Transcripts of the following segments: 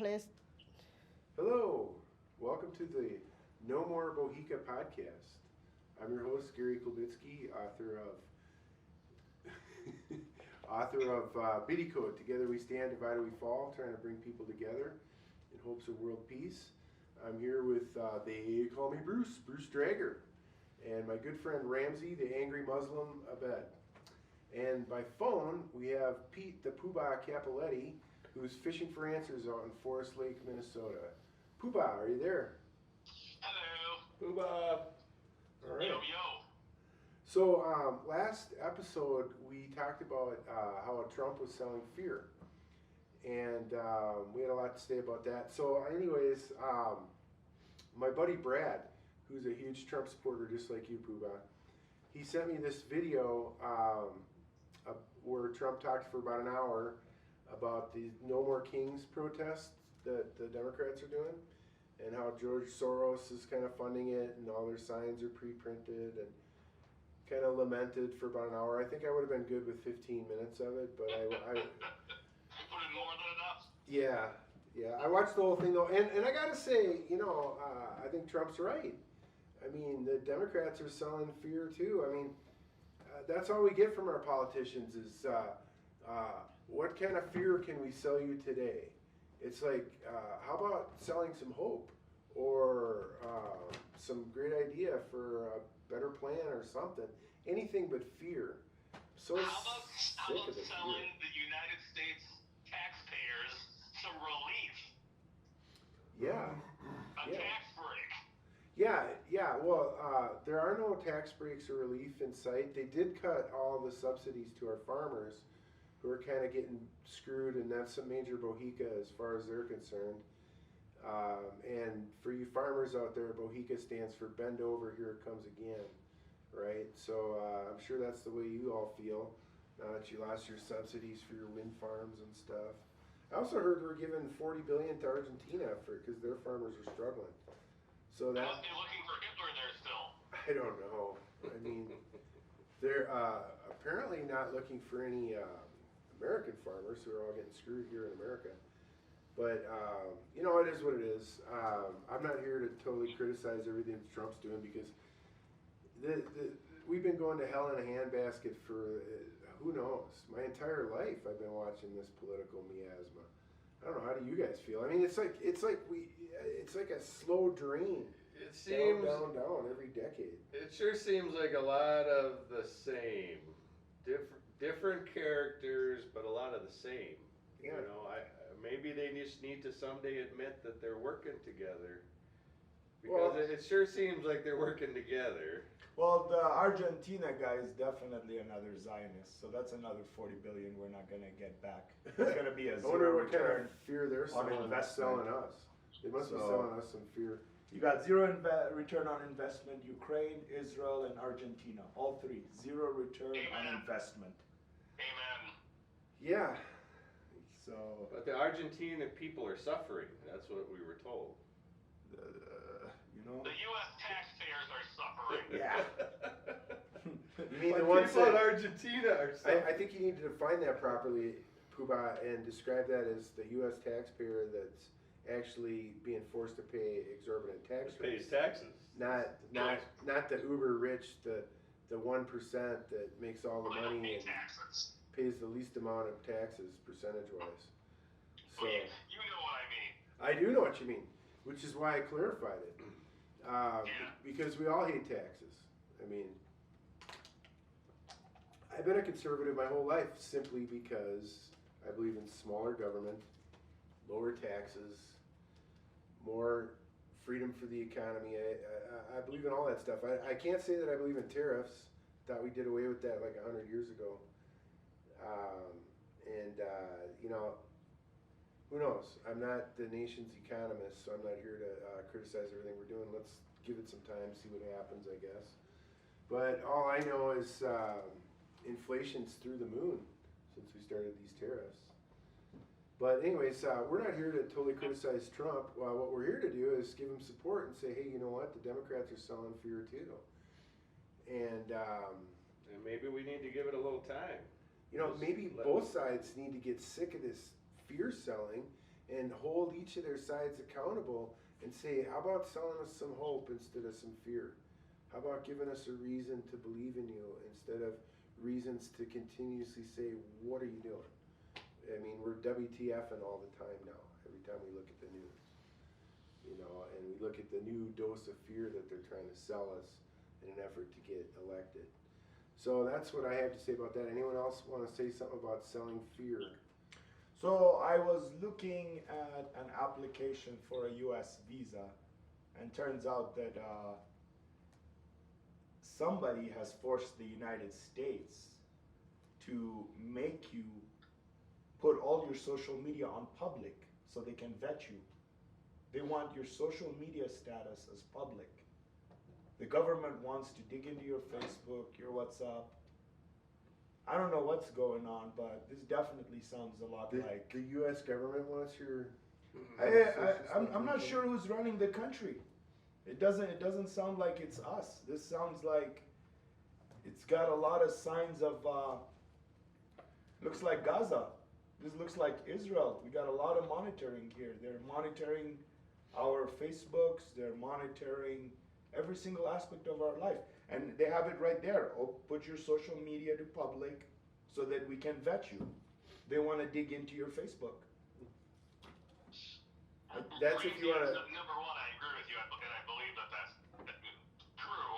place. Hello, welcome to the No More Bohica podcast. I'm your host Gary Klobitsky, author of Biddy Code. Together we stand, divided we fall, trying to bring people together in hopes of world peace. I'm here with they call me Bruce Drager, and my good friend Ramsey, the angry Muslim Abed. And by phone we have Pete the Poobah Capoletti, who's fishing for answers out in Forest Lake, Minnesota. Poobah, are you there? Hello. Booba. All right. Yo, yo. So last episode we talked about how Trump was selling fear, and we had a lot to say about that. So, anyways, my buddy Brad, who's a huge Trump supporter, just like you, Poobah, he sent me this video where Trump talked for about an hour about the No More Kings protests that the Democrats are doing, and how George Soros is kind of funding it, and all their signs are pre-printed, and kind of lamented for about an hour. I think I would have been good with 15 minutes of it, but I Put in more than enough. yeah, I watched the whole thing though, and I gotta say, I think Trump's right. I mean, the Democrats are selling fear too. I mean, that's all we get from our politicians is what kind of fear can we sell you today? It's like, how about selling some hope or some great idea for a better plan or something? Anything but fear. So How about sick of the selling fear. the United States taxpayers some relief? Yeah. A Yeah. tax break. Yeah. Well, there are no tax breaks or relief in sight. They did cut all the subsidies to our farmers, who are kind of getting screwed, and that's a major Bohica as far as they're concerned. And for you farmers out there, Bohica stands for bend over, here it comes again, right? So I'm sure that's the way you all feel now that you lost your subsidies for your wind farms and stuff. I also heard we're giving $40 billion to Argentina because their farmers are struggling. So They that, must be looking for Hitler there still. I don't know. I mean, they're apparently not looking for any American farmers who are all getting screwed here in America. But, it is what it is. I'm not here to totally criticize everything that Trump's doing because we've been going to hell in a handbasket for, who knows, my entire life I've been watching this political miasma. I don't know, how do you guys feel? I mean, it's like a slow drain. It seems down every decade. It sure seems like a lot of the same, different characters, but a lot of the same. Yeah. Maybe they just need to someday admit that they're working together, Well- because it sure seems like they're working together. Well, the Argentina guy is definitely another Zionist, so that's another 40 billion we're not gonna get back. It's gonna be a I wonder zero what kind return. of fear they're on selling investment. us. They must be So- selling us some fear. You got zero return on investment. Ukraine, Israel, and Argentina, all three, zero return on Amen. investment. Amen. Yeah. So, But the Argentine people are suffering. That's what we were told. The U.S. taxpayers are suffering. Yeah. You mean the But ones people in that- Argentina are suffering. I think you need to define that properly, Poobah, and describe that as the U.S. taxpayer that's actually being forced to pay exorbitant tax Pays rates. taxes. Not the uber rich, the 1% that makes all the Well, they don't money pay and taxes. pays the least amount of taxes percentage wise. So Well, you know what I mean. I do know what you mean, which is why I clarified it. Yeah. Because we all hate taxes. I mean, I've been a conservative my whole life simply because I believe in smaller government, lower taxes, more freedom for the economy. I believe in all that stuff. I can't say that I believe in tariffs. Thought we did away with that like 100 years ago. Who knows? I'm not the nation's economist, so I'm not here to criticize everything we're doing. Let's give it some time, see what happens, I guess. But all I know is inflation's through the moon since we started these tariffs. But anyways, we're not here to totally criticize Trump. What we're here to do is give him support and say, hey, you know what? The Democrats are selling fear too. And maybe we need to give it a little time. maybe both sides need to get sick of this fear selling and hold each of their sides accountable and say, how about selling us some hope instead of some fear? How about giving us a reason to believe in you instead of reasons to continuously say, what are you doing? I mean, we're WTFing all the time now, every time we look at the news. You know, and we look at the new dose of fear that they're trying to sell us in an effort to get elected. So that's what I have to say about that. Anyone else want to say something about selling fear? So I was looking at an application for a U.S. visa, and turns out that somebody has forced the United States to make you put all your social media on public so they can vet you. They want your social media status as public. The government wants to dig into your Facebook, your WhatsApp. I don't know what's going on, but this definitely sounds a lot like. The U.S. government wants your. I'm not sure who's running the country. It doesn't sound like it's us. This sounds like it's got a lot of signs of. Looks like Gaza. This looks like Israel. We got a lot of monitoring here. They're monitoring our Facebooks. They're monitoring every single aspect of our life. And they have it right there. Oh, put your social media to public so that we can vet you. They want to dig into your Facebook. That's if you want to. Number one, I agree with you, and I believe that's true.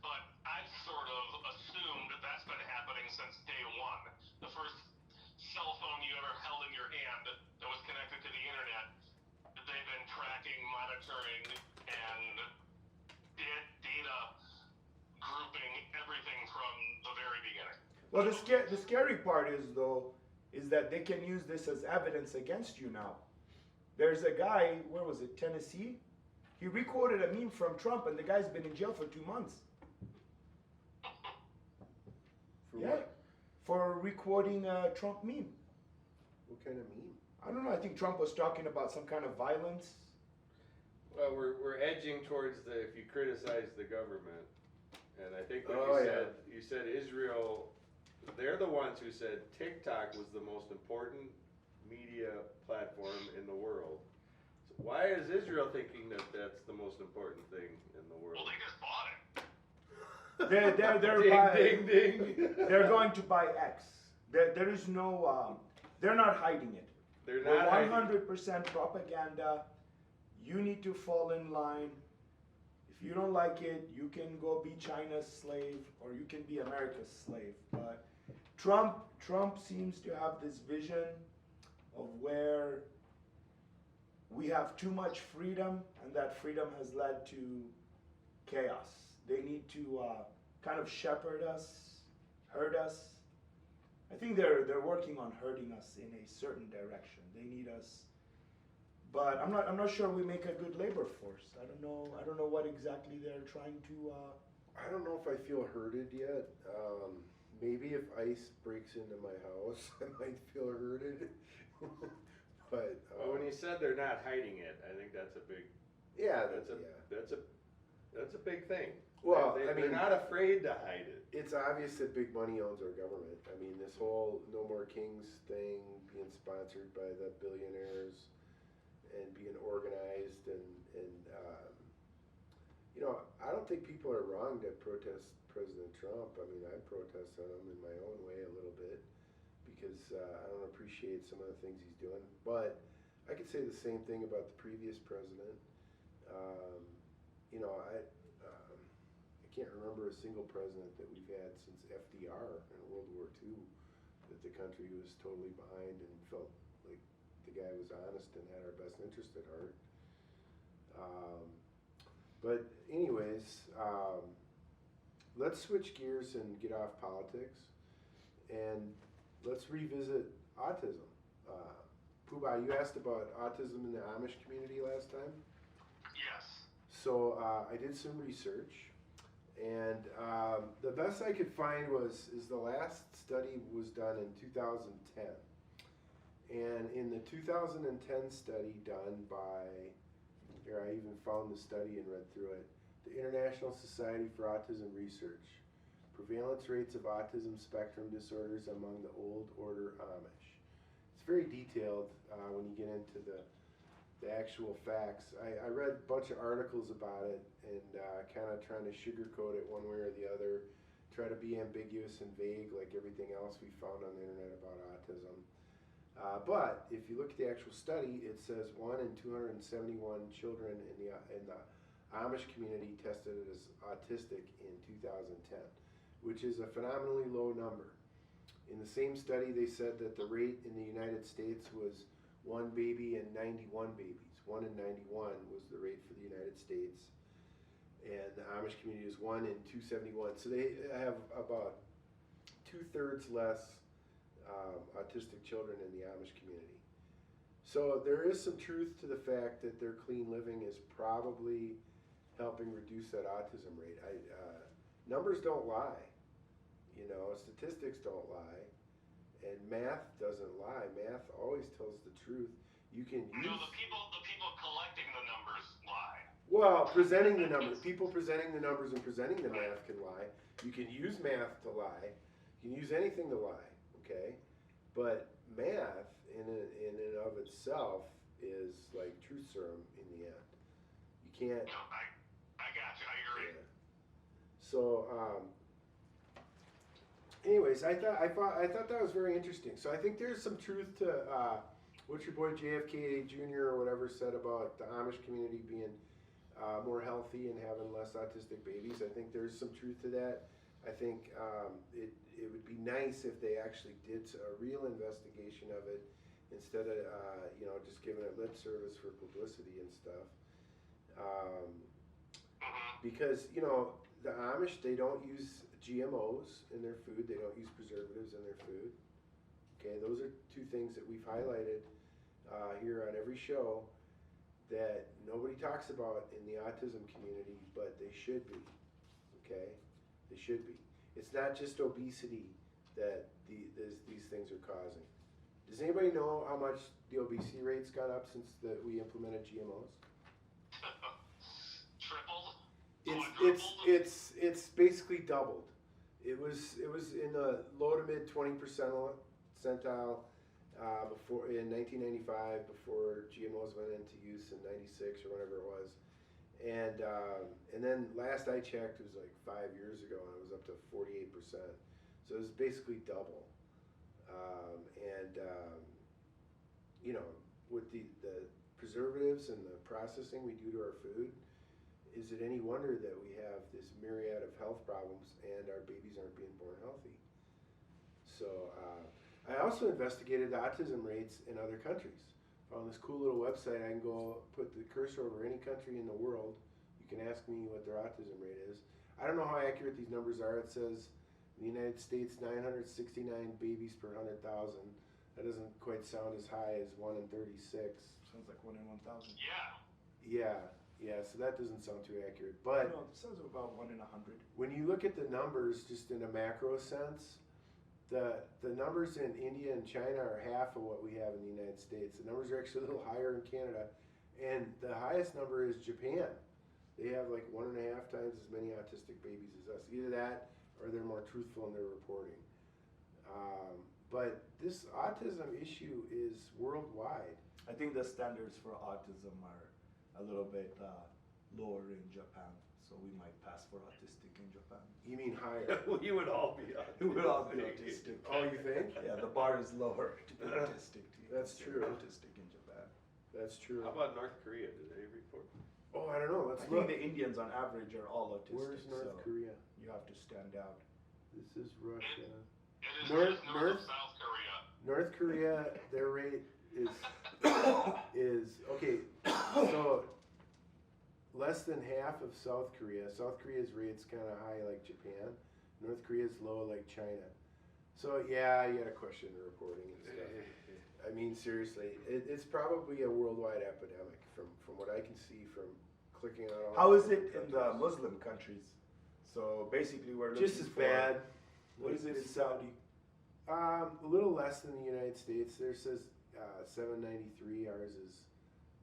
But I've sort of assumed that's been happening since day one. The first cell phone you ever held in your hand that was connected to the internet, they've been tracking, monitoring, and data grouping everything from the very beginning. Well, the scary part is, though, is that they can use this as evidence against you now. There's a guy, where was it, Tennessee? He recorded a meme from Trump, and the guy's been in jail for 2 months. For what? For recording a Trump meme. What kind of meme? I don't know, I think Trump was talking about some kind of violence. Well, we're edging towards the, if you criticize the government, and I think what you said Israel, they're the ones who said TikTok was the most important media platform in the world. So why is Israel thinking that that's the most important thing in the world? Well, they just bought it. Ding, ding, ding. They're going to buy X. There is no, they're not hiding it. They're not 100% propaganda. You need to fall in line. If you don't like it, you can go be China's slave or you can be America's slave. But Trump seems to have this vision of where we have too much freedom, and that freedom has led to chaos. They need to kind of shepherd us, herd us. I think they're working on herding us in a certain direction. They need us, but I'm not sure we make a good labor force. I don't know what exactly they're trying to. I don't know if I feel herded yet. Maybe if ICE breaks into my house, I might feel herded. But when you said they're not hiding it, I think that's a big. Yeah, that's a big thing. Well, they're not afraid to hide it. It's obvious that big money owns our government. I mean, this whole No More Kings thing being sponsored by the billionaires and being organized and you know, I don't think people are wrong to protest President Trump. I mean, I protest on him in my own way a little bit because I don't appreciate some of the things he's doing. But I could say the same thing about the previous president. You know, I can't remember a single president that we've had since FDR in World War II that the country was totally behind and felt like the guy was honest and had our best interest at heart. But anyways, let's switch gears and get off politics, and let's revisit autism. Puba, you asked about autism in the Amish community last time? Yes. So I did some research, and the best I could find is the last study was done in 2010. And in the 2010 study done by, here I even found the study and read through it, the International Society for Autism Research, prevalence rates of autism spectrum disorders among the Old Order Amish. It's very detailed when you get into the the actual facts. I read a bunch of articles about it and kind of trying to sugarcoat it one way or the other, try to be ambiguous and vague like everything else we found on the internet about autism. But if you look at the actual study, it says 1 in 271 children in the Amish community tested as autistic in 2010, which is a phenomenally low number. In the same study, they said that the rate in the United States was 1 baby in 91 babies. 1 in 91 was the rate for the United States, and the Amish community is 1 in 271. So they have about 2/3 less autistic children in the Amish community. So there is some truth to the fact that their clean living is probably helping reduce that autism rate. Numbers don't lie, you know, statistics don't lie, and math doesn't lie. Math always tells the truth. You can use. No, the people collecting the numbers lie. Well, presenting the numbers, people presenting the numbers and presenting the math can lie. You can use math to lie. You can use anything to lie. Okay, but math in and of itself is like truth serum in the end. You can't. No, I got you. I agree. Yeah. So, anyways, I thought that was very interesting. So I think there's some truth to what your boy JFK Jr. or whatever said about the Amish community being more healthy and having less autistic babies. I think there's some truth to that. I think it would be nice if they actually did a real investigation of it instead of just giving it lip service for publicity and stuff. Because the Amish, they don't use GMOs in their food. They don't use preservatives in their food. Okay, those are two things that we've highlighted here on every show that nobody talks about in the autism community, but they should be. Okay, they should be. It's not just obesity that these things are causing. Does anybody know how much the obesity rate's gone up since we implemented GMOs? Tripled? It's basically doubled. It was in the low to mid 20% percentile before in 1995, before GMOs went into use in '96 or whatever it was, and then last I checked, it was like 5 years ago, and it was up to 48%. So it was basically double. With the preservatives and the processing we do to our food, is it any wonder that we have this myriad of health problems and our babies aren't being born healthy? So I also investigated the autism rates in other countries. Found this cool little website. I can go put the cursor over any country in the world. You can ask me what their autism rate is. I don't know how accurate these numbers are. It says in the United States, 969 babies per 100,000. That doesn't quite sound as high as 1 in 36. Sounds like 1 in 1,000. Yeah. Yeah, so that doesn't sound too accurate. But no, it sounds about 1 in 100. when you look at the numbers just in a macro sense, the numbers in India and China are half of what we have in the United States. The numbers are actually a little higher in Canada. And the highest number is Japan. They have like 1.5 times as many autistic babies as us. Either that or they're more truthful in their reporting. But this autism issue is worldwide. I think the standards for autism are a little bit lower in Japan, so we might pass for autistic in Japan. You mean higher? You would all be autistic. We would all be autistic. Oh, you think? Yeah, the bar is lower to be autistic. That's true. Autistic in Japan. That's true. How about North Korea? Did they report? Oh, I don't know. Let's I look. think the Indians on average are all autistic. Where's North so Korea? you have to stand out. This is Russia. It is North- just north of South Korea. North Korea, their rate is okay. So less than half of South Korea. South Korea's rate's kind of high, like Japan. North Korea's low, like China. So yeah, you got to question the reporting and stuff. I mean, seriously, it's probably a worldwide epidemic from what I can see from clicking on all. How the is it in the countries. Muslim countries? So basically, we're looking Just as for, bad. What is it in Saudi? A little less than the United States. There says 793. Ours is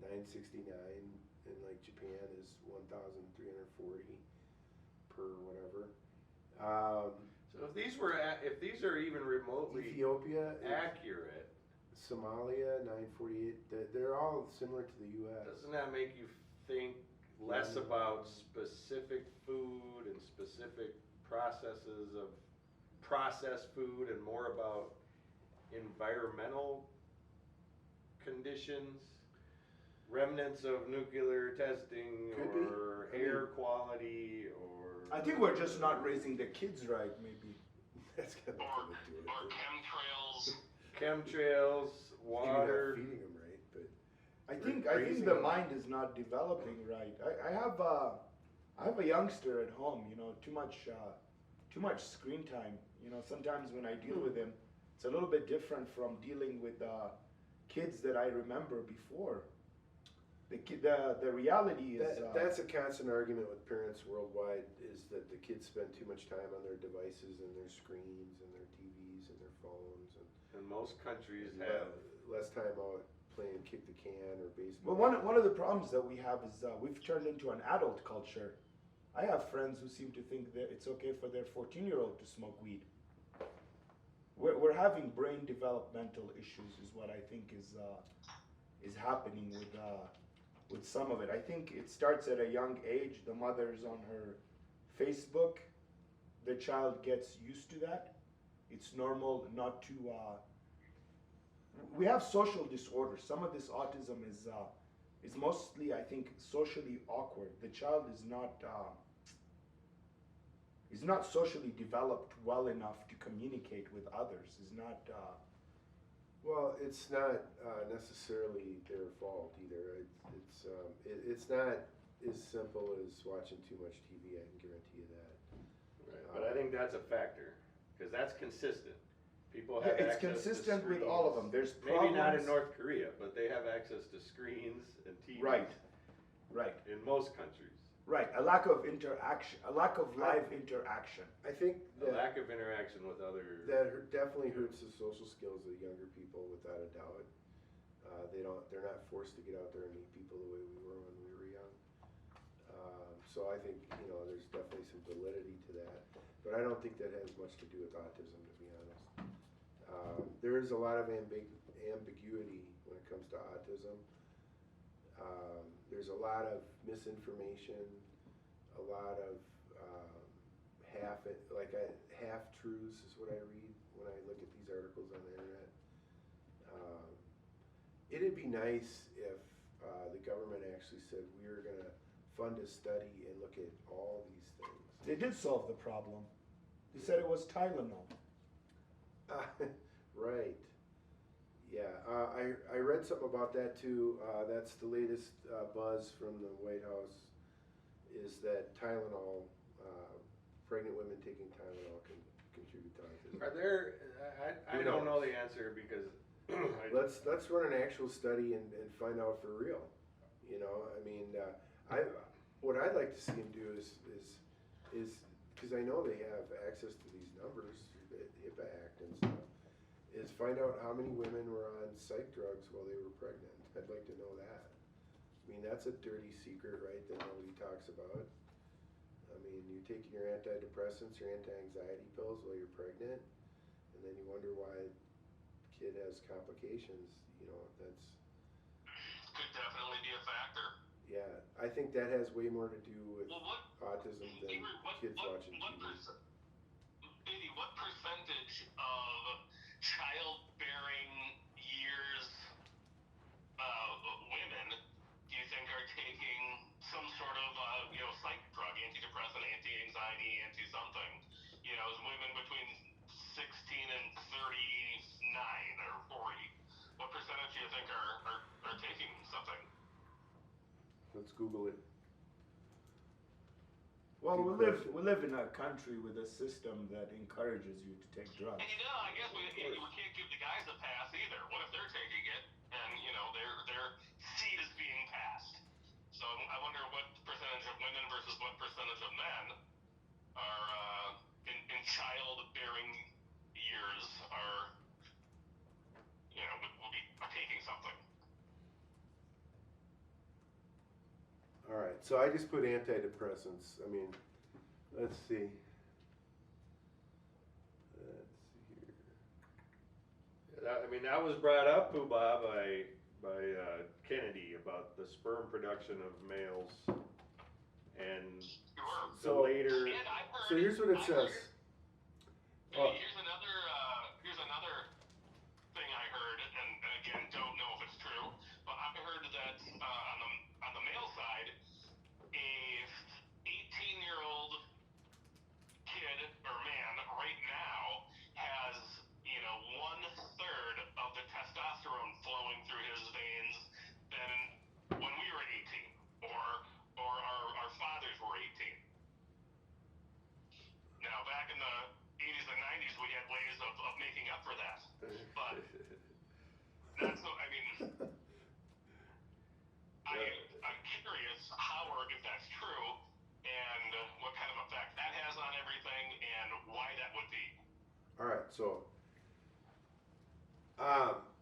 969, and like Japan is 1,340 per whatever. So if these are even remotely Ethiopia is accurate, Somalia, 948. They're all similar to the U.S. Doesn't that make you think less about specific food and specific processes of processed food and more about environmental conditions, remnants of nuclear testing, Could or be. air quality, or I think we're just not raising the kids right, maybe. That's got nothing to do with Or it. chemtrails. chemtrails, Maybe not water. feeding them right, but I think raising the them. mind is not developing right. I have a youngster at home. You know, too much screen time. You know, sometimes when I deal with him, it's a little bit different from dealing with kids that I remember before. The reality is That's a constant argument with parents worldwide, is that the kids spend too much time on their devices and their screens and their TVs and their phones, And most countries and have. less time out playing kick the can or baseball. well, one of the problems that we have is we've turned into an adult culture. I have friends who seem to think that it's okay for their 14-year-old to smoke weed. We're having brain developmental issues, is what I think is happening with some of it. I think it starts at a young age. The mother's on her Facebook. The child gets used to that. It's normal not to. We have social disorders. Some of this autism is mostly, I think, socially awkward. The child is not socially developed well enough to communicate with others. Is not. Well, it's not necessarily their fault either. It's not as simple as watching too much TV. I can guarantee you that. Right, but I think that's a factor, because that's consistent. People Yeah, have it's access consistent to with all of them. screens. There's problems. Maybe not in North Korea, but they have access to screens and TVs. Right. In most countries. Right, a lack of interaction, a lack of live interaction. I think A that lack of interaction with other. definitely hurts the social skills of younger people, without a doubt. They're not forced to get out there and meet people the way we were when we were young. So I think, there's definitely some validity to that, but I don't think that has much to do with autism, to be honest. There is a lot of ambiguity when it comes to autism. There's a lot of misinformation, a lot of half truths is what I read when I look at these articles on the internet. It'd be nice if the government actually said we're going to fund a study and look at all these things. They did solve the problem. They said it was Tylenol. Right. Yeah, I read something about that too. That's the latest buzz from the White House, is that Tylenol, pregnant women taking Tylenol can contribute to autism. Are there? I don't know the answer because. Let's run an actual study and find out for real. I mean, what I'd like to see them do is because I know they have access to these numbers, the HIPAA Act and stuff, is find out how many women were on psych drugs while they were pregnant. I'd like to know that. I mean, that's a dirty secret, right, that nobody talks about. I mean, you're taking your antidepressants, your anti-anxiety pills while you're pregnant, and then you wonder why the kid has complications. That's... Could definitely be a factor. Yeah, I think that has way more to do with Well, autism than kids watching TV. Baby, what percentage of childbearing years women do you think are taking some sort of psych drug, antidepressant, anti-anxiety, anti-something? Women between 16 and 39 or 40. What percentage do you think are taking something? Let's Google it. Well, Good we question. live in a country with a system that encourages you to take drugs. And I guess we can't give the guys a pass either. What if they're taking it and their seed is being passed? So I wonder what percentage of women versus what percentage of men are in childbearing years are taking something. All right, so I just put antidepressants. I mean, let's see. Let's see here. That was brought up, Poobah, by Kennedy about the sperm production of males, and Sure. the So- later. And I've heard. So here's what it says. Oh. Here's another thing I heard, and again, don't know if it's true, but I heard that on the male side, a 18-year-old kid or man right now has 1/3 of the testosterone flowing through his veins than when we were 18, or our fathers were 18. Now, back in the 80s and 90s, we had ways of making up for that. But that's, I'm curious how or if that's true, and what kind of effect that has on everything, and why that would be. All right, so,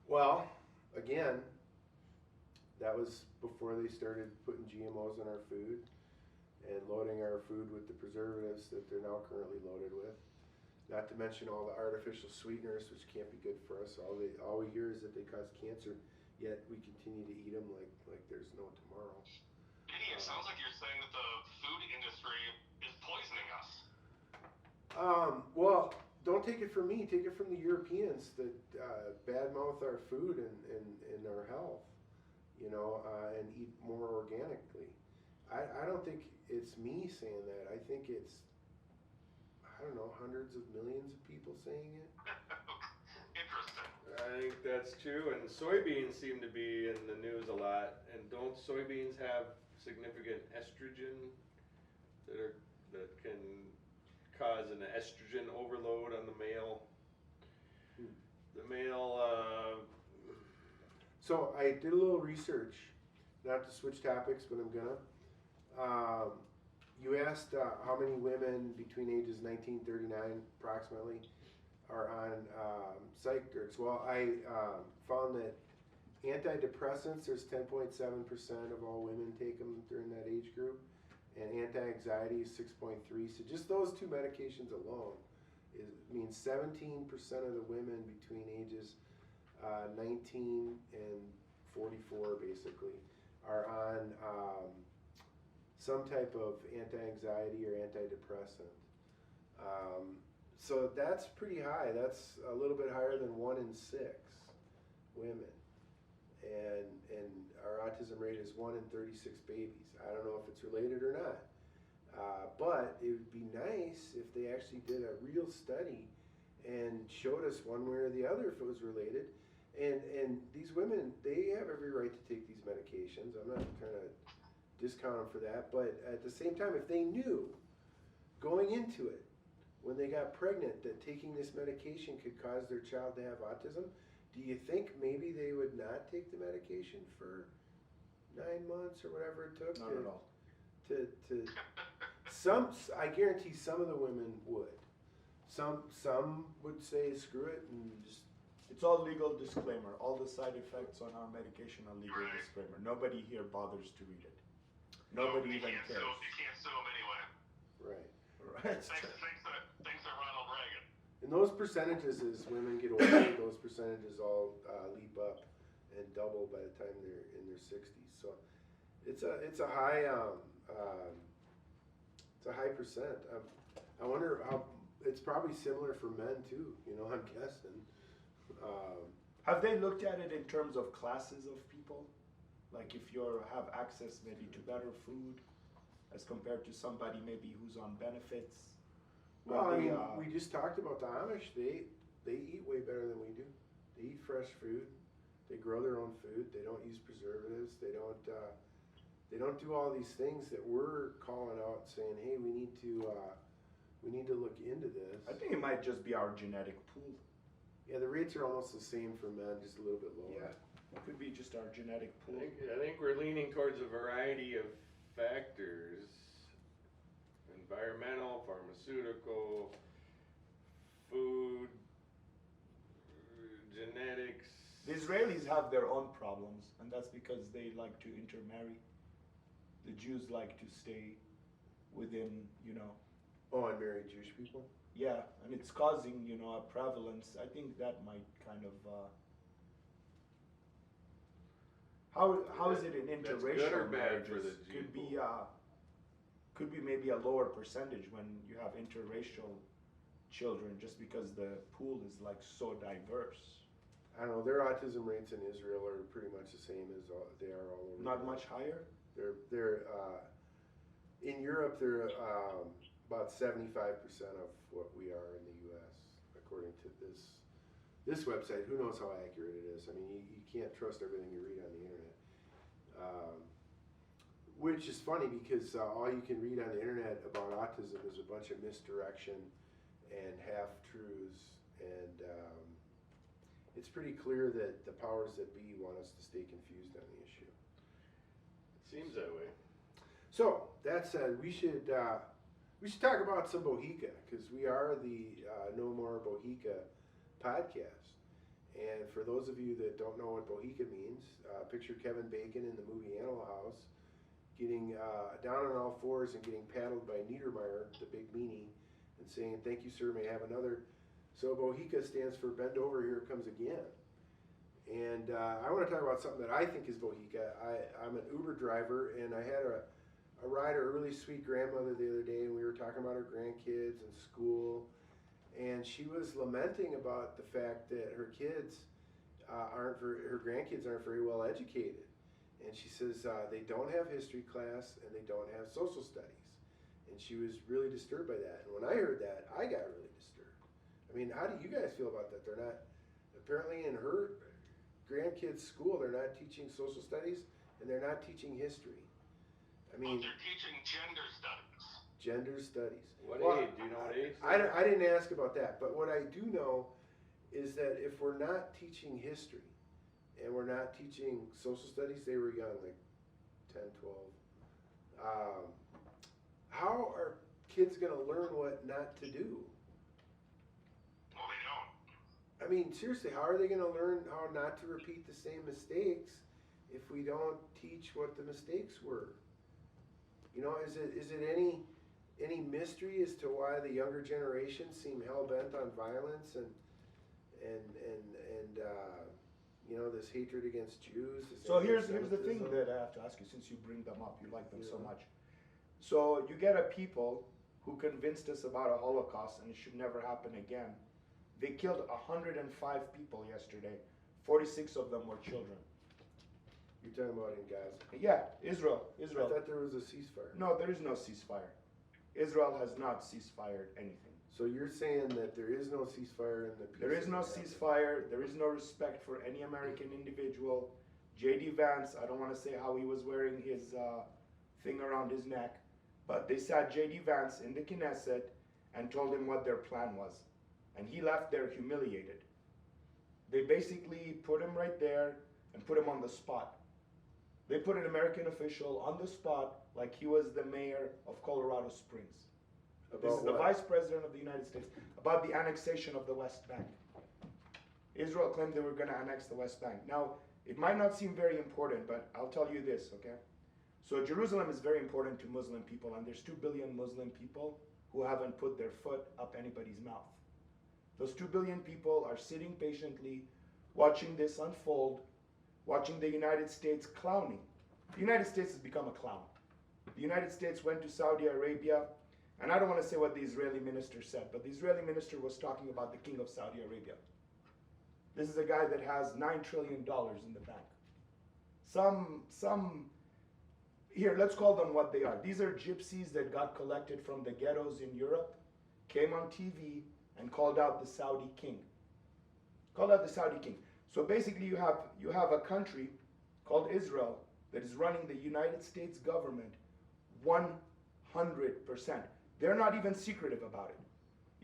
well, again, that was before they started putting GMOs in our food and loading our food with the preservatives that they're now currently loaded with. Not to mention all the artificial sweeteners, which can't be good for us. All we hear is that they cause cancer, yet we continue to eat them like there's no tomorrow. It sounds like you're saying that the food industry is poisoning us. Well, don't take it from me. Take it from the Europeans that badmouth our food and our health, and eat more organically. I don't think it's me saying that. I think it's, I don't know, hundreds of millions of people saying it. Interesting. I think that's true, and soybeans seem to be in the news a lot. And don't soybeans have significant estrogen that can cause an estrogen overload on the male? The male. So I did a little research, not to switch topics, but I'm gonna. You asked how many women between ages 19 and 39 approximately are on psych drugs. Well, I found that antidepressants, there's 10.7% of all women take them during that age group, and anti-anxiety is 6.3. So just those two medications alone means 17% of the women between ages 19 and 44 basically are on some type of anti-anxiety or antidepressant. So that's pretty high. That's a little bit higher than 1 in 6 women. And our autism rate is 1 in 36 babies. I don't know if it's related or not. But it would be nice if they actually did a real study and showed us one way or the other if it was related. And these women, they have every right to take these medications. I'm not trying to discount them for that. But at the same time, if they knew going into it, when they got pregnant, that taking this medication could cause their child to have autism, do you think maybe they would not take the medication for 9 months or whatever it took? Not at all. I guarantee some of the women would. Some would say screw it and just. It's all legal disclaimer. All the side effects on our medication are legal Right. disclaimer. Nobody here bothers to read it. Nobody even cares. You can't sue them anyway. Right. Right. Thanks to Ronald Reagan. And those percentages, as women get older, those percentages all leap up and double by the time they're in their 60s. So it's a high percent. I wonder how it's probably similar for men too. I'm guessing. Have they looked at it in terms of classes of people? Like if you have access maybe to better food as compared to somebody maybe who's on benefits? Well, I mean, we just talked about the Amish. They eat way better than we do. They eat fresh food. They grow their own food. They don't use preservatives. They don't do all these things that we're calling out, saying, "Hey, we need to look into this." I think it might just be our genetic pool. Yeah, the rates are almost the same for men, just a little bit lower. Yeah, it could be just our genetic pool. I think we're leaning towards a variety of factors: environmental, pharmaceutical, food, genetics. The Israelis have their own problems, and that's because they like to intermarry. The Jews like to stay within, Oh, and marry Jewish people? Yeah, and it's causing, a prevalence. I think that might kind of. How is it in That's interracial good or bad marriages? for the Could be maybe a lower percentage when you have interracial children, just because the pool is like so diverse. I don't know. Their autism rates in Israel are pretty much the same as they are all over. Not much higher. They're in Europe. They're about 75% of what we are in the U.S. according to this website. Who knows how accurate it is? I mean, you can't trust everything you read on the internet. Which is funny because all you can read on the internet about autism is a bunch of misdirection and half-truths, and it's pretty clear that the powers that be want us to stay confused on the issue. It seems that way. So, that said, we should talk about some Bohica, because we are the No More Bohica podcast. And for those of you that don't know what Bohica means, picture Kevin Bacon in the movie Animal House getting down on all fours and getting paddled by Niedermeyer, the big meanie, and saying, "Thank you, sir, may I have another?" So Bohica stands for "Bend Over, Here It Comes Again." And I want to talk about something that I think is Bohica. I'm an Uber driver, and I had a ride, a really sweet grandmother the other day, and we were talking about her grandkids and school, and she was lamenting about the fact that her grandkids aren't very well educated. And she says they don't have history class and they don't have social studies. And she was really disturbed by that. And when I heard that, I got really disturbed. I mean, how do you guys feel about that? They're not, apparently in her grandkids' school, they're not teaching social studies and they're not teaching history. I mean, they're teaching gender studies. Gender studies. What age? Do you know what age? I didn't ask about that. But what I do know is that if we're not teaching history, and we're not teaching social studies, they were young, like 10, 12. How are kids going to learn what not to do? Well, they don't. I mean, seriously, how are they going to learn how not to repeat the same mistakes if we don't teach what the mistakes were? You know, is it any mystery as to why the younger generation seem hell-bent on violence and this hatred against Jews? So here's the thing that I have to ask you, since you bring them up, you like them so much. So you get a people who convinced us about a Holocaust and it should never happen again. They killed 105 people yesterday. 46 of them were children. You're talking about in Gaza? Yeah, Israel. I thought there was a ceasefire. No, there is no ceasefire. Israel has not ceasefired anything. So you're saying that there is no ceasefire in the peace? There is no ceasefire. There is no respect for any American individual. J.D. Vance, I don't want to say how he was wearing his thing around his neck, but they sat J.D. Vance in the Knesset and told him what their plan was. And he left there humiliated. They basically put him right there and put him on the spot. They put an American official on the spot like he was the mayor of Colorado Springs. This is the Vice President of the United States, about the annexation of the West Bank. Israel claimed they were going to annex the West Bank. Now, it might not seem very important, but I'll tell you this, okay? So Jerusalem is very important to Muslim people, and there's 2 billion Muslim people who haven't put their foot up anybody's mouth. Those 2 billion people are sitting patiently, watching this unfold, watching the United States clowning. The United States has become a clown. The United States went to Saudi Arabia, and I don't want to say what the Israeli minister said, but the Israeli minister was talking about the king of Saudi Arabia. This is a guy that has $9 trillion in the bank. Here, let's call them what they are. These are gypsies that got collected from the ghettos in Europe, came on TV, and called out the Saudi king. Called out the Saudi king. So basically you have a country called Israel that is running the United States government 100%. They're not even secretive about it.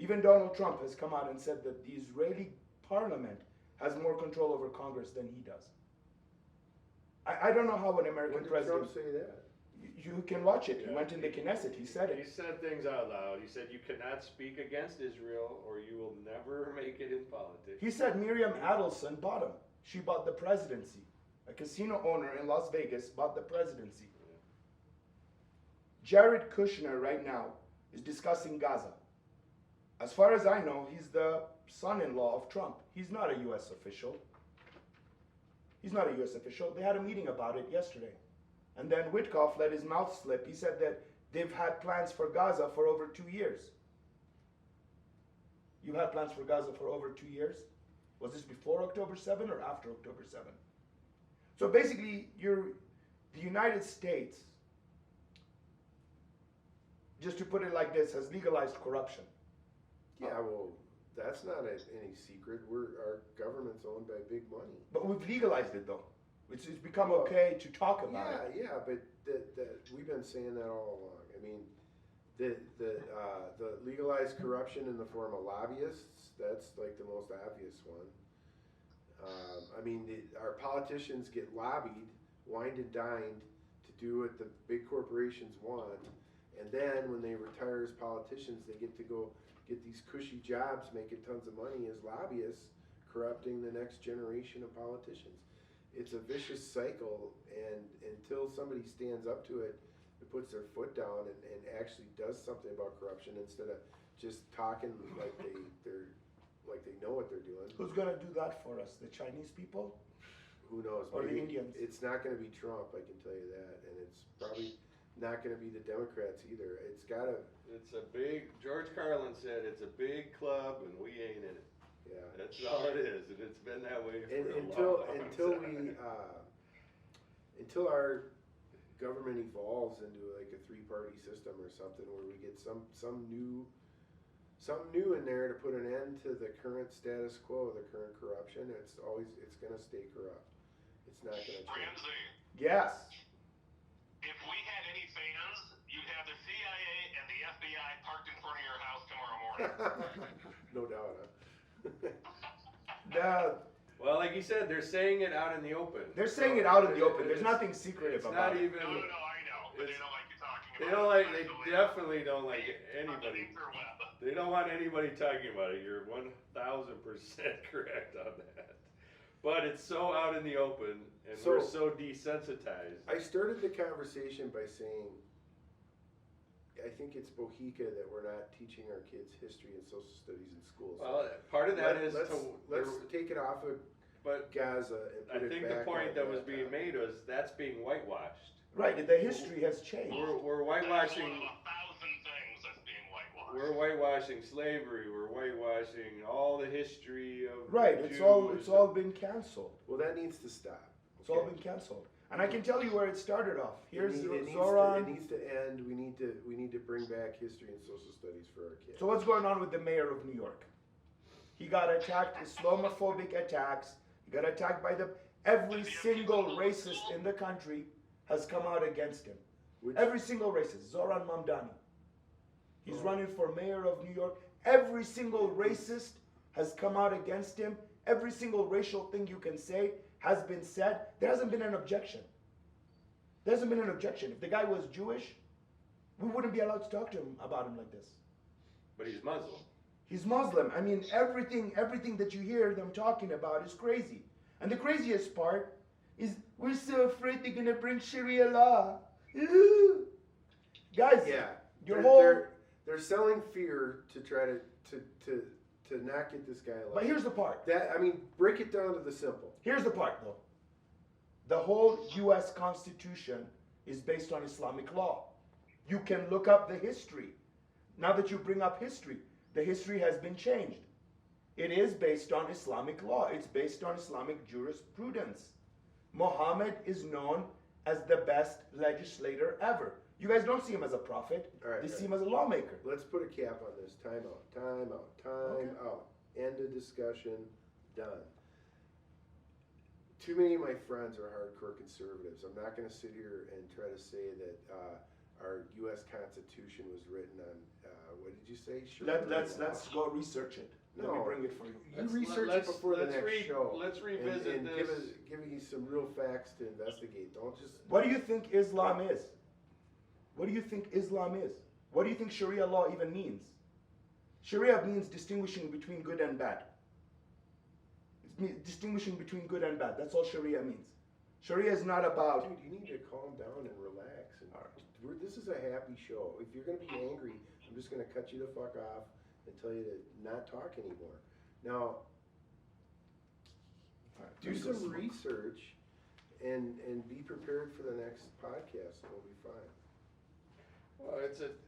Even Donald Trump has come out and said that the Israeli parliament has more control over Congress than he does. I don't know how an American president... When did Trump say that? You can watch it. He went in the Knesset. He said it. He said things out loud. He said, you cannot speak against Israel or you will never make it in politics. He said Miriam Adelson bought him. She bought the presidency. A casino owner in Las Vegas bought the presidency. Yeah. Jared Kushner right now is discussing Gaza. As far as I know, he's the son-in-law of Trump. He's not a U.S. official. He's not a U.S. official. They had a meeting about it yesterday. And then Witkoff let his mouth slip. He said that they've had plans for Gaza for over 2 years. You had plans for Gaza for over 2 years? Was this before October 7 or after October 7? So basically, the United States, just to put it like this, has legalized corruption. Yeah, well, that's not any secret. Our government's owned by big money. But we've legalized it though. It's become okay to talk about it. Yeah, but we've been saying that all along. I mean, the legalized corruption in the form of lobbyists, that's like the most obvious one. I mean, our politicians get lobbied, wined and dined to do what the big corporations want, and then when they retire as politicians, they get to go get these cushy jobs making tons of money as lobbyists, corrupting the next generation of politicians. It's a vicious cycle, and until somebody stands up to it and puts their foot down and actually does something about corruption instead of just talking like they know what they're doing. Who's going to do that for us? The Chinese people? Who knows? Or the Maybe Indians? It's not going to be Trump, I can tell you that, and it's probably not going to be the Democrats either. It's got to. It's a big, George Carlin said, it's a big club and we ain't in it. Yeah. That's all it is, and it's been that way for a until long we until our government evolves into like a three-party system or something where we get something new in there to put an end to the current status quo, the current corruption. It's going to stay corrupt. It's not going to change. Ramsey, Yes. if we had any fans, you'd have the CIA and the FBI parked in front of your house tomorrow morning. No doubt, huh? Well, like you said, they're saying it out in the open. They're saying it out in the open. There's nothing secretive It's about not it. even. No, I know, but they don't like you talking about it. They don't like. They especially definitely don't like anybody. underneath their web. They don't want anybody talking about it. You're 1,000% correct on that. But it's so out in the open, and we're so desensitized. I started the conversation by saying, I think it's Bohica that we're not teaching our kids history and social studies in schools. Well, part of that is let's take it off of Gaza and put I it think back the point on that was being made was that's being whitewashed. Right, the history has changed. We're That's one whitewashing. of 1,000 things that's being whitewashed. We're whitewashing slavery. We're whitewashing all the history of Right, the it's Jews. all been canceled. Well, that needs to stop. It's all been canceled. And I can tell you where it started off. Here's it Zoran. needs to end. We need to bring back history and social studies for our kids. So what's going on with the mayor of New York? He got attacked, Islamophobic attacks. He got attacked by every single racist in the country has come out against him. Every single racist. Zoran Mamdani. He's running for mayor of New York. Every single racist has come out against him. Every single racial thing you can say has been said. There hasn't been an objection. There hasn't been an objection. If the guy was Jewish, we wouldn't be allowed to talk to him about him like this. But he's Muslim. He's Muslim. I mean, everything that you hear them talking about is crazy. And the craziest part is we're so afraid they're gonna bring Sharia law. Ooh. Guys, they're selling fear to try to not get this guy elected. but here's the part. Break it down to the simple. Here's the part, though. The whole U.S. Constitution is based on Islamic law. You can look up the history. Now that you bring up history, the history has been changed. It is based on Islamic law. It's based on Islamic jurisprudence. Muhammad is known as the best legislator ever. You guys don't see him as a prophet. They see him as a lawmaker. Let's put a cap on this. Time out. End of discussion. Done. Too many of my friends are hardcore conservatives. I'm not going to sit here and try to say that our U.S. Constitution was written on, what did you say? Let's go research it. Let me bring it for you. You research it before the next show. Let's revisit and this. Give me some real facts to investigate. Don't just. What do you think Islam is? What do you think Islam is? What do you think Sharia law even means? Sharia means distinguishing between good and bad. It's distinguishing between good and bad. That's all Sharia means. Sharia is not about. Dude, you need to calm down and relax. This is a happy show. If you're going to be angry, I'm just going to cut you the fuck off and tell you to not talk anymore. Now, do some research and be prepared for the next podcast, and we'll be fine. Well,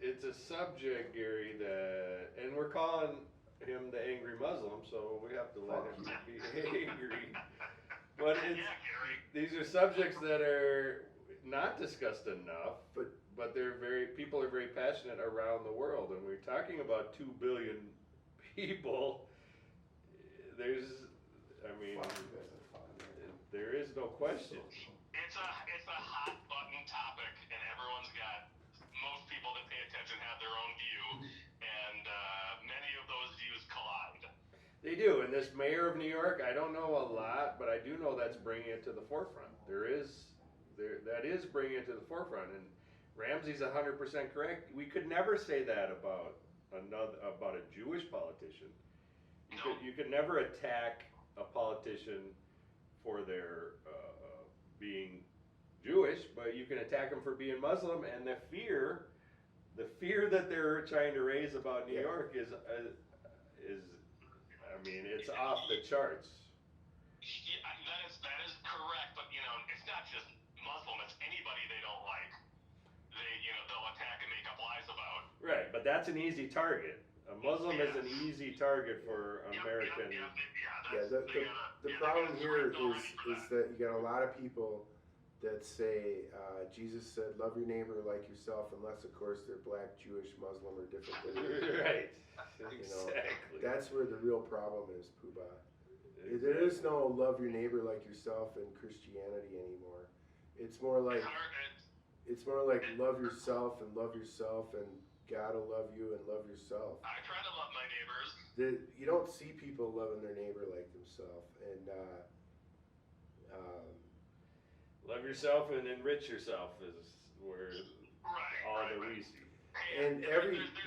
it's a subject, Gary, that, and we're calling him the angry Muslim, so we have to let him be angry. But it's, Yeah, Gary. these are subjects that are not discussed enough, but people are very passionate around the world, and we're talking about 2 billion people. There is no question. It's a hot button topic, and most people that pay attention have their own view, and many of those views collide. They do, and this mayor of New York, I don't know a lot, but I do know that's bringing it to the forefront. That is bringing it to the forefront, and Ramsey's 100% correct. We could never say that about a Jewish politician. You could never attack a politician for their being Jewish, but you can attack them for being Muslim, and the fear that they're trying to raise about New York is it's off the charts. Yeah, that is correct, but it's not just Muslim, it's anybody they don't like. They'll attack and make up lies about. Right, but that's an easy target. A Muslim is an easy target for American. The problem here is that you got a lot of people that say Jesus said, "Love your neighbor like yourself," unless of course they're black, Jewish, Muslim, or different than you. Right. Exactly. That's where the real problem is, Puba. Exactly. There is no love your neighbor like yourself in Christianity anymore. It's more like love yourself and God will love you and love yourself. I try to love my neighbors. You don't see people loving their neighbor like themselves, and love yourself and enrich yourself is where we see. And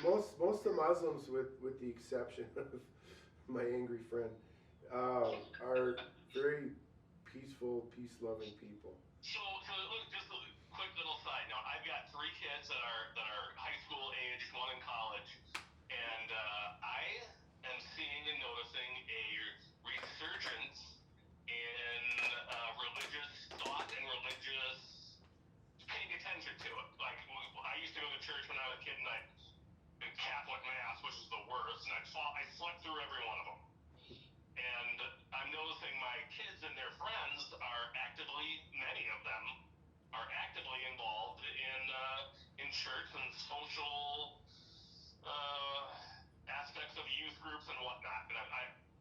most of the Muslims, with the exception of my angry friend, are very peaceful, peace-loving people. So just a quick little side note. I've got 3 kids that are high school age, 1 in college, and I am seeing and noticing a resurgence in religious thought and religious paying attention to it. Like I used to go to church when I was a kid, and Catholic mass, which is the worst, and I slept through every one of them. And I'm noticing my kids and their friends many of them are actively involved in church and social aspects of youth groups and whatnot. And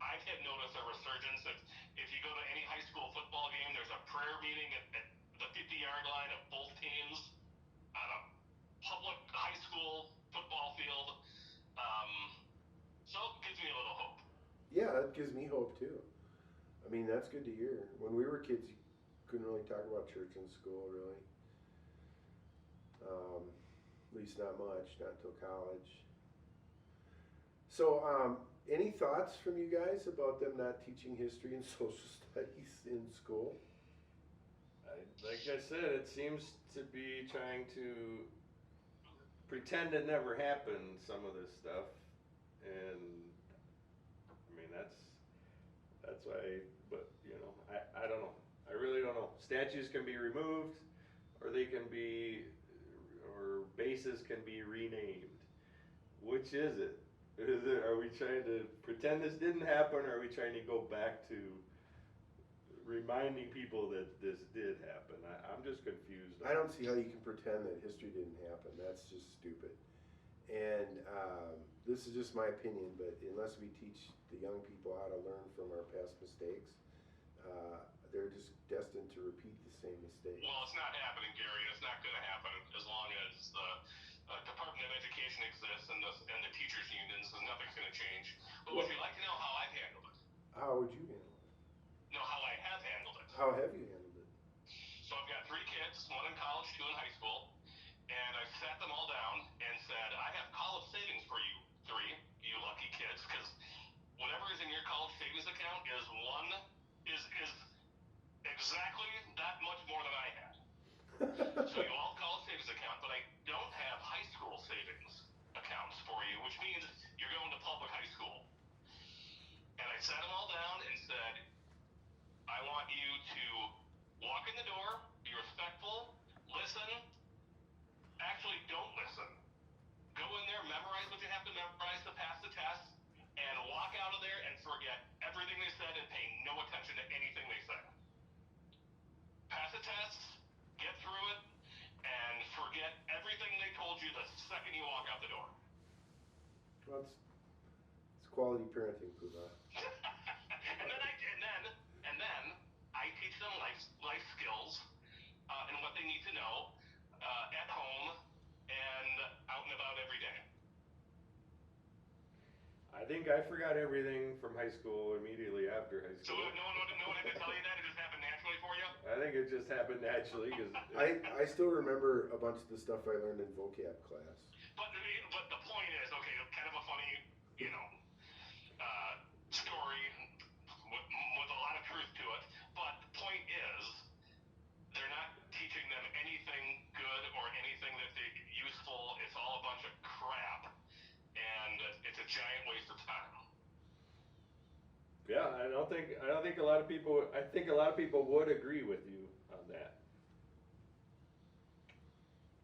I've had noticed a resurgence. If you go to any high school football game, there's a prayer meeting at the 50-yard line of both teams on a public high school football field. So it gives me a little hope. Yeah, that gives me hope too. I mean, that's good to hear. When we were kids, you couldn't really talk about church in school, really. At least not much, not until college. So, any thoughts from you guys about them not teaching history and social studies in school? Like I said, it seems to be trying to pretend it never happened, some of this stuff. And, I mean, that's why, but, I don't know. I really don't know. Statues can be removed, or bases can be renamed. Which is it? Are we trying to pretend this didn't happen, or are we trying to go back to reminding people that this did happen? I'm just confused. I don't see how you can pretend that history didn't happen. That's just stupid. And this is just my opinion, but unless we teach the young people how to learn from our past mistakes, they're just destined to repeat the same mistakes. Well, it's not happening, Gary. It's not going to happen as long as the Department of Education exists and the teachers' unions. So nothing's going to change. But would you like to know how I've handled it? How would you handle it? No, how I have handled it. How have you handled it? So I've got 3 kids, 1 in college, 2 in high school, and I sat them all down and said, I have college savings for you 3, you lucky kids, because whatever is in your college savings account is exactly that much more than I had. So you all have college savings account, but I don't have high school savings accounts for you, which means you're going to public sat them all down and said, I want you to walk in the door, be respectful, listen. Actually, don't listen. Go in there, memorize what you have to memorize to pass the test, and walk out of there and forget everything they said and pay no attention to anything they said. Pass the test, get through it, and forget everything they told you the second you walk out the door. Well, it's quality parenting, Puba. and then I teach them life skills and what they need to know at home and out and about every day. I think I forgot everything from high school immediately after high So school. no one had to tell you that? It just happened naturally for you? I think it just happened naturally because I still remember a bunch of the stuff I learned in vocab class. But the point is, okay, kind of a funny, story with a lot of truth to it. But the point is, they're not teaching them anything good or anything that's useful. It's all a bunch of crap, and it's a giant waste of time. yeah, I think a lot of people. I think a lot of people would agree with you on that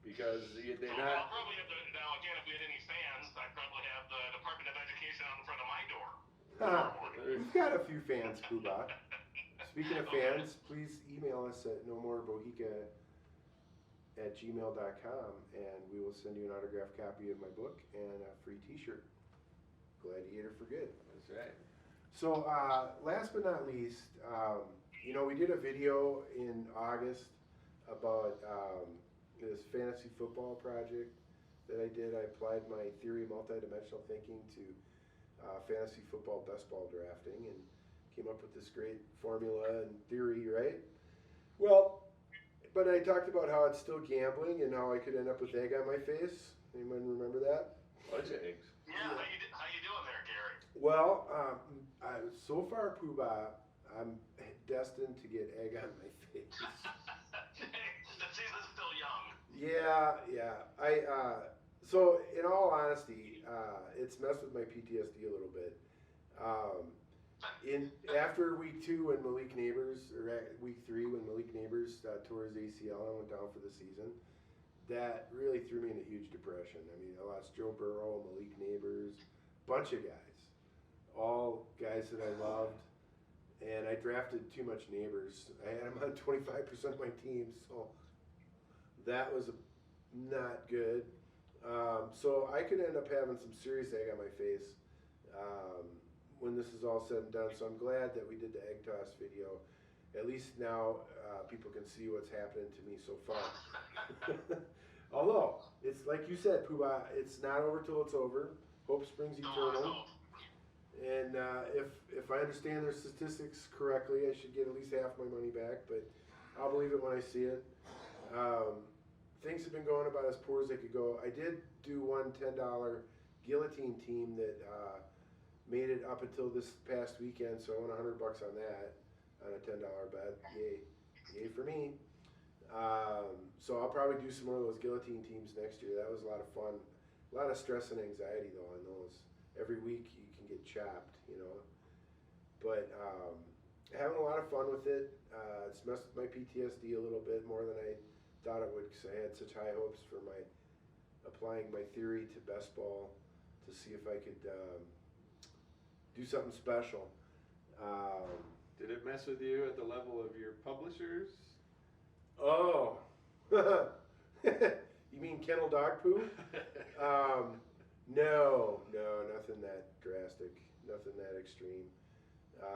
because they're not. I'll probably have to, now again, if we had any fans, I'd probably have the Department of Education out in front of my door. We've got a few fans, Puba. Speaking of fans, please email us at nomorebohica@gmail.com and we will send you an autographed copy of my book and a free t-shirt. Gladiator for Good. That's right. So, last but not least, we did a video in August about this fantasy football project that I did. I applied my theory of multidimensional thinking to fantasy football best ball drafting and came up with this great formula and theory, right? Well, but I talked about how it's still gambling and how I could end up with egg on my face. Anyone remember that? Bunch of eggs. Yeah, how you doing there, Gary? Well, so far, Puba, I'm destined to get egg on my face. The season's still young. Yeah. So in all honesty, it's messed with my PTSD a little bit. After week 2 when Malik Neighbors, or week 3 when Malik Neighbors tore his ACL and went down for the season, that really threw me into huge depression. I mean, I lost Joe Burrow, Malik Neighbors, bunch of guys, all guys that I loved, and I drafted too much Neighbors. I had him on 25% of my team, so that was not good. So I could end up having some serious egg on my face when this is all said and done. So I'm glad that we did the egg toss video. At least now people can see what's happening to me so far. Although, it's like you said, Puba, it's not over till it's over. Hope springs eternal. And if I understand their statistics correctly, I should get at least half my money back, but I'll believe it when I see it. Things have been going about as poor as they could go. I did do one $10 guillotine team that made it up until this past weekend, so I won $100 on that, on a $10 bet. Yay for me. So I'll probably do some more of those guillotine teams next year. That was a lot of fun. A lot of stress and anxiety though on those. Every week you can get chopped, But having a lot of fun with it. It's messed with my PTSD a little bit more than I thought it would, because I had such high hopes for applying my theory to best ball to see if I could do something special. Did it mess with you at the level of your publishers? Oh, you mean kennel dog poo? No, nothing that drastic, nothing that extreme.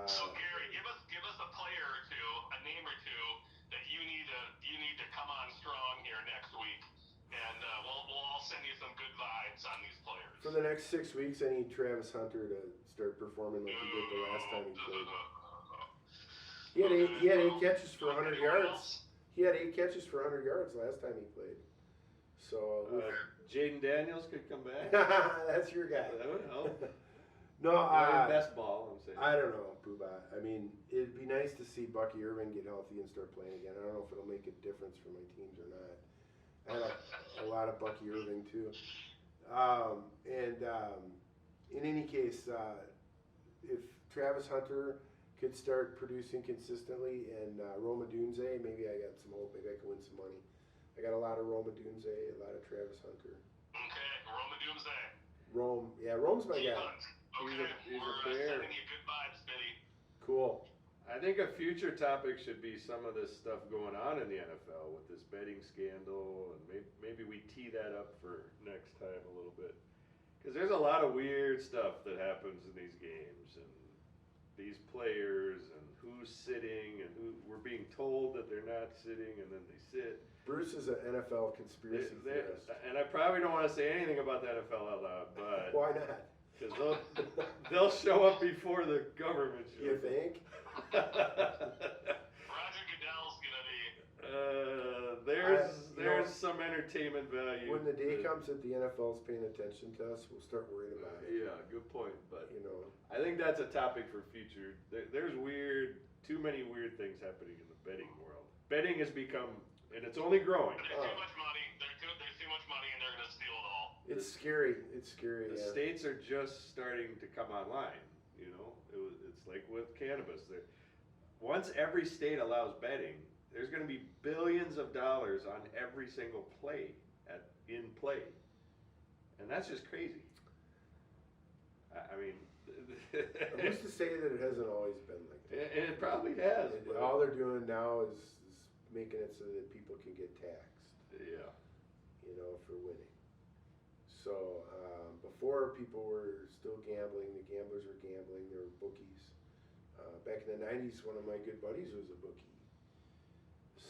So Gary, give us a player or two, a name or two that you need to come on strong here next week, and we'll all send you some good vibes on these players. For the next 6 weeks, I need Travis Hunter to start performing like he did the last time he played. He had 8 catches for 100 yards. He had 8 catches for 100 yards last time he played. So Jaden Daniels could come back. That's your guy. I don't know. No, best ball, I'm saying. I don't know, Puba. I mean, it'd be nice to see Bucky Irvin get healthy and start playing again. I don't know if it'll make a difference for my teams or not. I had a lot of Bucky Irving too. In any case, if Travis Hunter could start producing consistently, and Roma Dunze, maybe I got some hope. Maybe I can win some money. I got a lot of Roma Dunze, a lot of Travis Hunter. Okay, Roma Doomsday. Rome's my guy. Okay, He's a we're bear. sending you good vibes, Billy. Cool. I think a future topic should be some of this stuff going on in the NFL with this betting scandal, and maybe we tee that up for next time a little bit. Because there's a lot of weird stuff that happens in these games, and these players, and who's sitting, and who we're being told that they're not sitting, and then they sit. Bruce is an NFL conspiracy theorist. And I probably don't want to say anything about the NFL out loud, but Why not? because they'll show up before the government shows. You think? Roger Goodell's gonna be. There's some entertainment value. When the day comes that the NFL's paying attention to us, we'll start worrying about it. Yeah, good point. But You know, I think that's a topic for future. There's too many weird things happening in the betting world. Betting has become, and it's only growing. There's too much money. There's too much money, and they're gonna steal it all. it's scary. It's scary. The Yeah. states are just starting to come online. You know, it's like with cannabis. Once every state allows betting, there's going to be billions of dollars on every single play in play, and that's just crazy. I mean, Who's to say that it hasn't always been like that? it probably has. But All they're doing now is making it so that people can get taxed, yeah, for winning. So before people were still gambling, the gamblers were gambling, they were bookies. Back in the 90s, one of my good buddies was a bookie.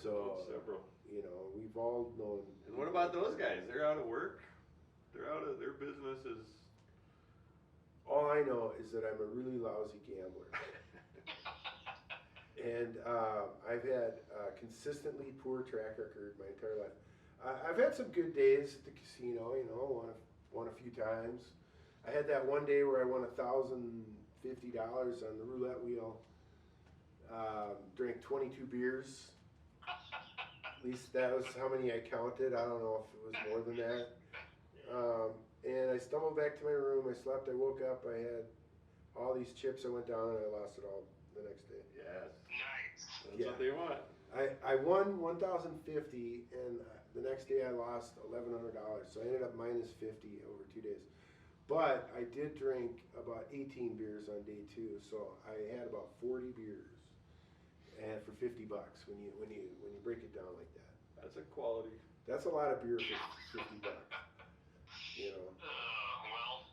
So, several. we've all known. And what about those guys? They're out of work. Their business is. All I know is that I'm a really lousy gambler. And I've had a consistently poor track record my entire life. I've had some good days at the casino, won a few times. I had that one day where I won $1,050 on the roulette wheel. Drank 22 beers. At least that was how many I counted. I don't know if it was more than that. And I stumbled back to my room. I slept. I woke up. I had all these chips. I went down and I lost it all the next day. Yes. Nice. That's what they want. I won $1,050, and the next day I lost $1,100. So I ended up minus 50 over 2 days. But I did drink about 18 beers on day 2, so I had about 40 beers, and for $50 when you break it down like that. That's a quality. That's a lot of beer for $50. Well.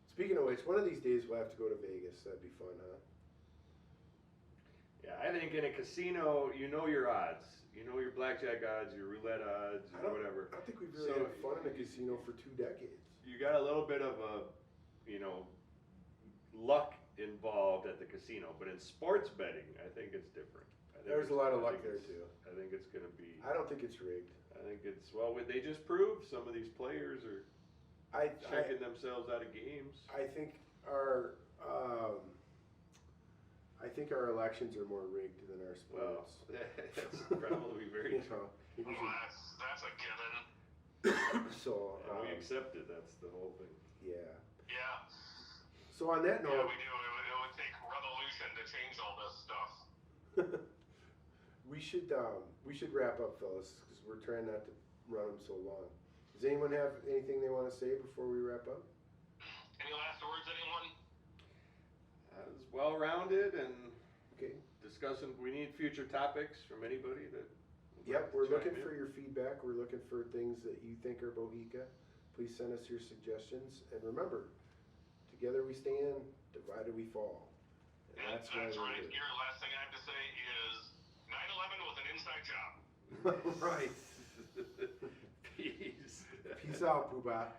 Speaking of which, one of these days we'll have to go to Vegas. That'd be fun, huh? Yeah, I think in a casino, you know your odds. You know your blackjack odds, your roulette odds, or whatever. I don't think we've really had fun in a casino for 2 decades. You got a little bit of luck involved at the casino, but in sports betting, I think it's different. There's a lot of luck there too. I think it's going to be. I don't think it's rigged. I think it's they just proved some of these players are checking themselves out of games. I think our elections are more rigged than our sports. Well, that's probably very true. That's a given. So we accept it. That's the whole thing. Yeah. Yeah. So on that note, Yeah, we do. It would take revolution to change all this stuff. we should wrap up, fellas, because we're trying not to run them so long. Does anyone have anything they want to say before we wrap up? Any last words, anyone? It was well-rounded and Okay. discussing. We need future topics from anybody that. Yep, we're looking for your feedback. We're looking for things that you think are Bohica. Please send us your suggestions. And remember, together we stand, divided we fall. And That's why right. we're here. Your last thing I have to say is 9/11 was an inside job. Right. Peace. Peace out, Poobah.